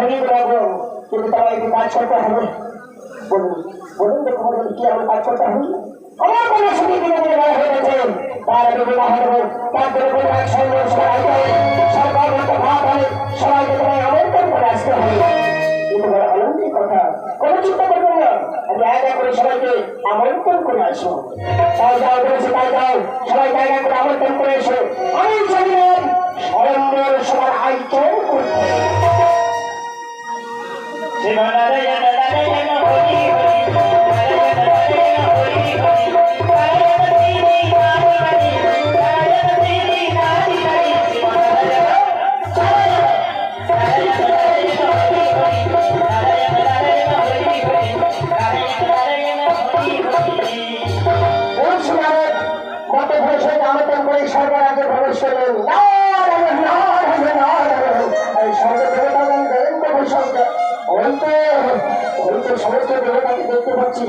ভেঙে দেবো, কিন্তু তারা একটু কাজ করতে হবে। বলুন বলুন দেখো বলুন কি আমি কাজ করতে হবে? আমার কোনো ছুটি দিনে বিবাহ হয়েছে, তার আগে বিবাহ হবে, তারপরে পরিবার সঙ্গে সবাই সরকার ভাত হয়, সবাইকে তোমায় আমন্ত্রণ করে আসতে হবে। কিন্তু বড় আনন্দের কথা, কোনো চিন্তা করবেন না, আমি এক করে সবাইকে আমন্ত্রণ করে আসবো। তাই যাও বলেছে তাই যাও, সবাই জায়গা করে আমন্ত্রণ করে এসো। আমি চললাম স্বয়ম্বর সবার আয়োজন করবো। আমন্ত্রণ করে সরকার আগে প্রবেশ করলেন। সমস্ত দেবতাকে দেখতে পাচ্ছি,